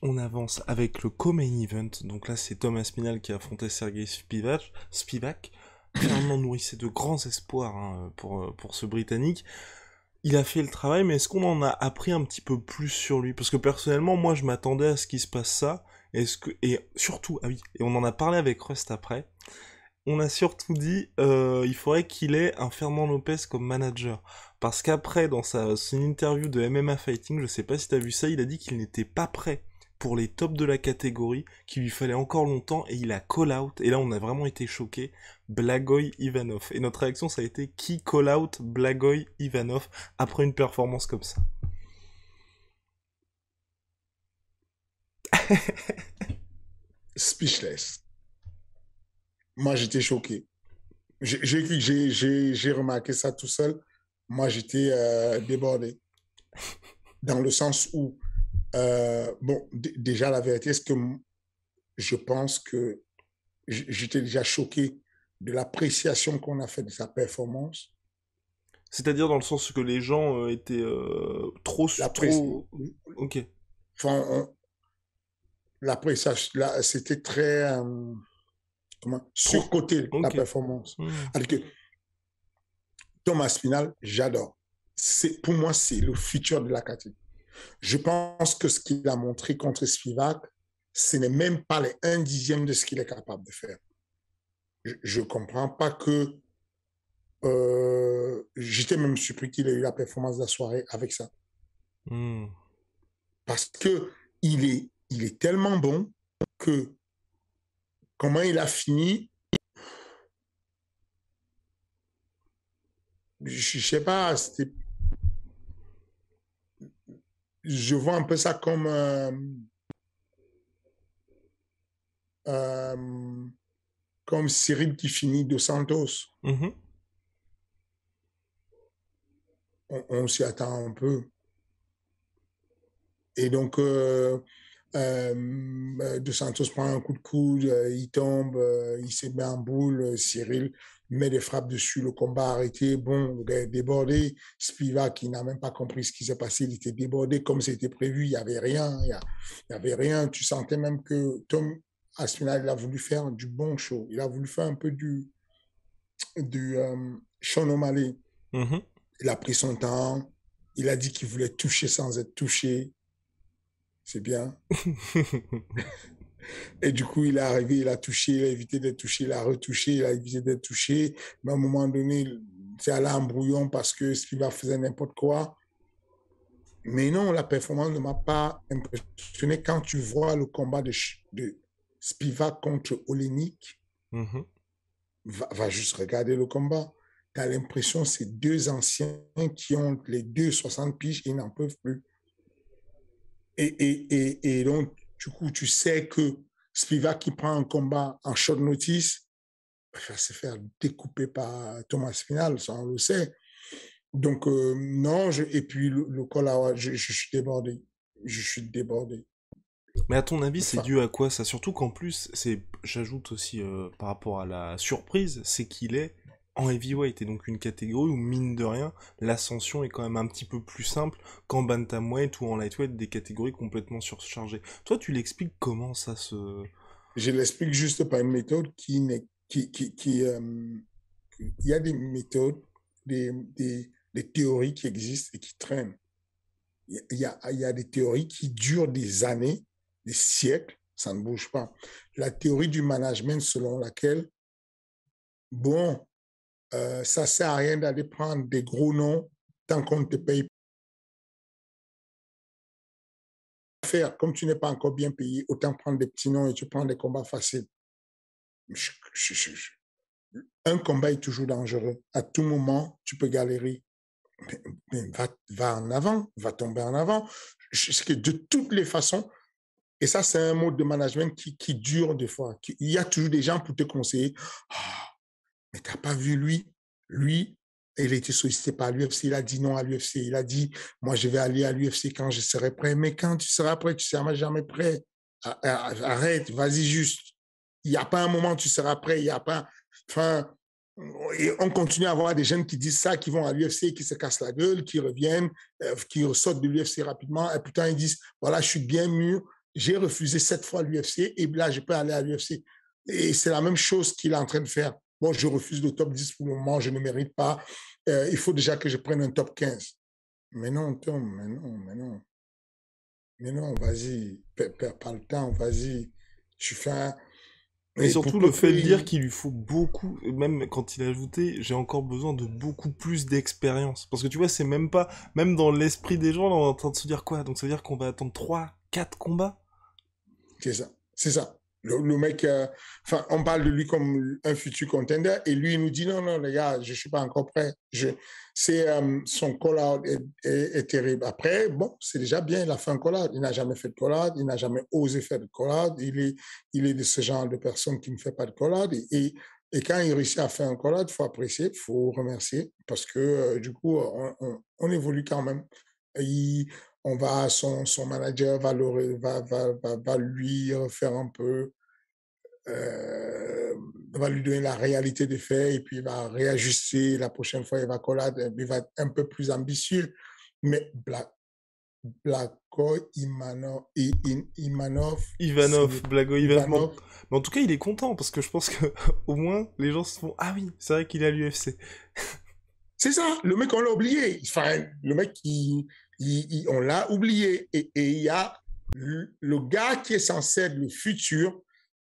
On avance avec le co-main event. Donc là, c'est Thomas Spinal qui a affronté Sergei Spivak. Fernand nourrissait de grands espoirs pour ce Britannique. Il a fait le travail, mais est-ce qu'on en a appris un petit peu plus sur lui? Parce que personnellement, moi, je m'attendais à ce qu'il se passe ça. Et surtout, ah oui, et on en a parlé avec Rust après. On a surtout dit, il faudrait qu'il ait un Fernand Lopez comme manager. Parce qu'après, dans son interview de MMA Fighting, je sais pas si t'as vu ça, il a dit qu'il n'était pas prêt pour les tops de la catégorie, qu'il lui fallait encore longtemps, et il a call out, et là on a vraiment été choqués, Blagoy Ivanov. Et notre réaction ça a été, qui call out Blagoy Ivanov après une performance comme ça? Speechless. Moi, j'étais choqué. J'ai remarqué ça tout seul. Moi, j'étais débordé. Dans le sens où, bon, déjà, la vérité, c'est que je pense que j'étais déjà choqué de l'appréciation qu'on a fait de sa performance. C'est-à-dire dans le sens que les gens étaient L'appréciation, trop... Ok. enfin, l'appréciation, c'était très, comment, Trop... surcoté, la Ok. performance. Hmm. Alors que Thomas Spinal, j'adore. Pour moi, c'est le futur de la catégorie. Je pense que ce qu'il a montré contre Spivak, ce n'est même pas les 1/10 de ce qu'il est capable de faire. Je ne comprends pas que... j'étais même surpris qu'il ait eu la performance de la soirée avec ça. Hmm. Parce que il est tellement bon que comment il a fini, je ne sais pas, je vois un peu ça comme... euh, comme Cyril qui finit de Santos. Mhm. On s'y attend un peu. Et donc, De Santos prend un coup de coude, il tombe, il se met en boule, Cyril met des frappes dessus, le combat arrêté, bon, le gars est débordé, Spivak qui n'a même pas compris ce qui s'est passé, il était débordé comme c'était prévu, il n'y avait rien, y avait rien, tu sentais même que Tom Aspinall, il a voulu faire du bon show, il a voulu faire un peu du Sean O'Malley, Mhm. il a pris son temps, il a dit qu'il voulait toucher sans être touché, c'est bien. Et du coup, il est arrivé, il a touché, il a évité d'être touché, il a retouché, il a évité d'être touché. Mais à un moment donné, c'est allé en brouillon parce que Spivak faisait n'importe quoi. Mais non, la performance ne m'a pas impressionné. Quand tu vois le combat de Spivak contre Olenik, Mhm. va juste regarder le combat. Tu as l'impression que c'est deux anciens qui ont les deux 60 piges et n'en peuvent plus. Et donc, du coup, tu sais que Spivak qui prend un combat en short notice va se faire découper par Thomas Spinal, ça on le sait. Donc, non, et puis le col à, je suis débordé. Je suis débordé. Mais à ton avis, c'est Enfin, dû à quoi ça? Surtout qu'en plus, j'ajoute aussi par rapport à la surprise, c'est qu'il est en heavyweight et donc une catégorie où mine de rien, l'ascension est quand même un petit peu plus simple qu'en bantamweight ou en lightweight, des catégories complètement surchargées. Toi, tu l'expliques comment ça se... je l'explique juste par une méthode qui n'est, il y a des méthodes, des théories qui existent et qui traînent. Il y a des théories qui durent des années, des siècles, ça ne bouge pas. La théorie du management selon laquelle, bon, ça sert à rien d'aller prendre des gros noms tant qu'on ne te paye pas. Faire, comme tu n'es pas encore bien payé, autant prendre des petits noms et tu prends des combats faciles. Je, je, je, un combat est toujours dangereux. À tout moment, tu peux galérer. Mais va en avant, va tomber en avant. Que de toutes les façons, et ça, c'est un mode de management qui dure des fois. Il y a toujours des gens pour te conseiller. Ah, mais tu n'as pas vu lui. Lui, il a été sollicité par l'UFC. Il a dit non à l'UFC. Il a dit, moi, je vais aller à l'UFC quand je serai prêt. Mais quand tu seras prêt, tu ne seras jamais prêt. Arrête, vas-y juste. Il n'y a pas un moment où tu seras prêt. Il n'y a pas... Enfin, et on continue à avoir des jeunes qui disent ça, qui vont à l'UFC, qui se cassent la gueule, qui reviennent, qui ressortent de l'UFC rapidement. Et putain, ils disent, voilà, je suis bien mûr. j'ai refusé 7 fois l'UFC et là, je peux aller à l'UFC. Et c'est la même chose qu'il est en train de faire. Bon, je refuse le top 10 pour le moment, je ne mérite pas. Il faut déjà que je prenne un top 15. Mais non, Tom, mais non, mais non. Mais non, vas-y, perds pas le temps, vas-y. Tu fais un... Et Et pour surtout peu le fait que... de dire qu'il lui faut beaucoup, même quand il a ajouté, j'ai encore besoin de beaucoup plus d'expérience. Parce que tu vois, c'est même pas, même dans l'esprit des gens, là, on est en train de se dire quoi? Donc ça veut dire qu'on va attendre 3, 4 combats? C'est ça, c'est ça. Le mec, enfin, on parle de lui comme un futur contender et lui, il nous dit non, non, les gars, je ne suis pas encore prêt. Son call-out est terrible. Après, bon, c'est déjà bien, il a fait un call-out. Il n'a jamais fait de call-out, il n'a jamais osé faire de call-out. Il est de ce genre de personne qui ne fait pas de call-out. Et quand il réussit à faire un call-out, il faut apprécier, il faut remercier parce que du coup, on évolue quand même. Il, son manager va lui faire un peu, va lui donner la réalité des faits et puis il va réajuster. La prochaine fois, il va être un peu plus ambitieux. Mais Blako Ivanov, Blago Ivanov. Ivanov, Mais en tout cas, il est content parce que je pense que au moins les gens se font ah oui, c'est vrai qu'il est à l'UFC. c'est ça, le mec, on l'a oublié. Enfin, le mec, on l'a oublié. Et il y a le gars qui est censé être le futur.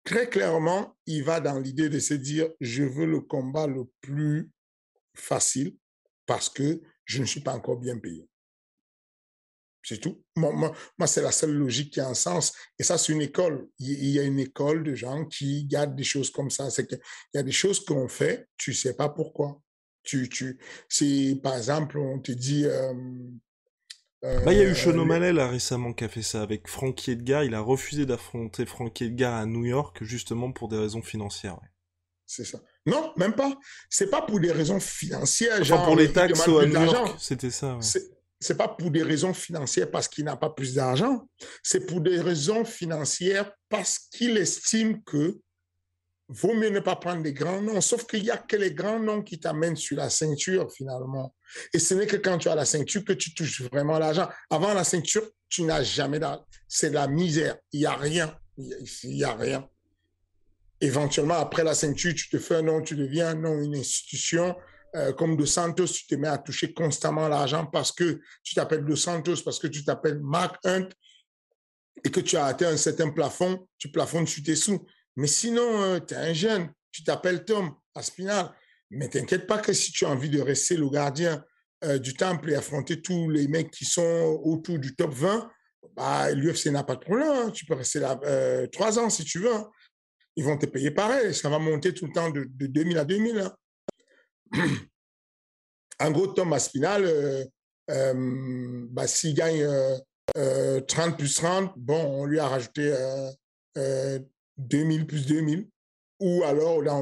Très clairement, il va dans l'idée de se dire, je veux le combat le plus facile parce que je ne suis pas encore bien payé. C'est tout. Moi, c'est la seule logique qui a un sens. Et ça, c'est une école. Il y a une école de gens qui gardent des choses comme ça. C'est qu'il y a des choses qu'on fait, tu ne sais pas pourquoi. Si, par exemple, on te dit... Bah, il y a eu Sean O'Malley là récemment qui a fait ça avec Frankie Edgar. Il a refusé d'affronter Frankie Edgar à New York justement pour des raisons financières. Ouais. C'est ça. Non, même pas. C'est pas pour des raisons financières. Enfin, Genre, pour les il taxes demande à plus New York, d'argent. c'était ça. Ouais. C'est pas pour des raisons financières parce qu'il n'a pas plus d'argent. C'est pour des raisons financières parce qu'il estime que vaut mieux ne pas prendre des grands noms. Sauf qu'il n'y a que les grands noms qui t'amènent sur la ceinture, finalement. Et ce n'est que quand tu as la ceinture que tu touches vraiment l'argent. Avant la ceinture, tu n'as jamais d'argent. C'est de la misère. Il n'y a rien. Il n'y a rien. Éventuellement, après la ceinture, tu te fais un nom, tu deviens un nom, une institution. Comme Dos Santos, tu te mets à toucher constamment l'argent parce que tu t'appelles Dos Santos, parce que tu t'appelles Mark Hunt et que tu as atteint un certain plafond, tu plafonnes sur tes sous. Mais sinon, tu es un jeune, tu t'appelles Tom Aspinall. Mais t'inquiète pas que si tu as envie de rester le gardien du temple et affronter tous les mecs qui sont autour du top 20, bah, l'UFC n'a pas de problème. Hein. Tu peux rester là 3 ans si tu veux. Hein. Ils vont te payer pareil. Ça va monter tout le temps de 2000 à 2000. Hein. En gros, Tom Aspinall, bah, s'il gagne 30 plus 30, bon, on lui a rajouté 2000 plus 2000. Ou alors, là,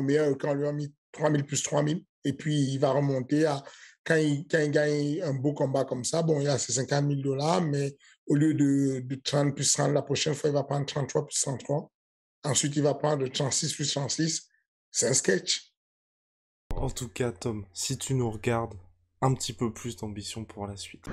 quand on lui a mis 3000 plus 3000. Et puis, il va remonter à... Quand il gagne un beau combat comme ça, bon, il a ses 50 000 $, mais au lieu de 30 plus 30, la prochaine fois, il va prendre 33 plus 33. Ensuite, il va prendre 36 plus 36. C'est un sketch. En tout cas, Tom, si tu nous regardes, un petit peu plus d'ambition pour la suite.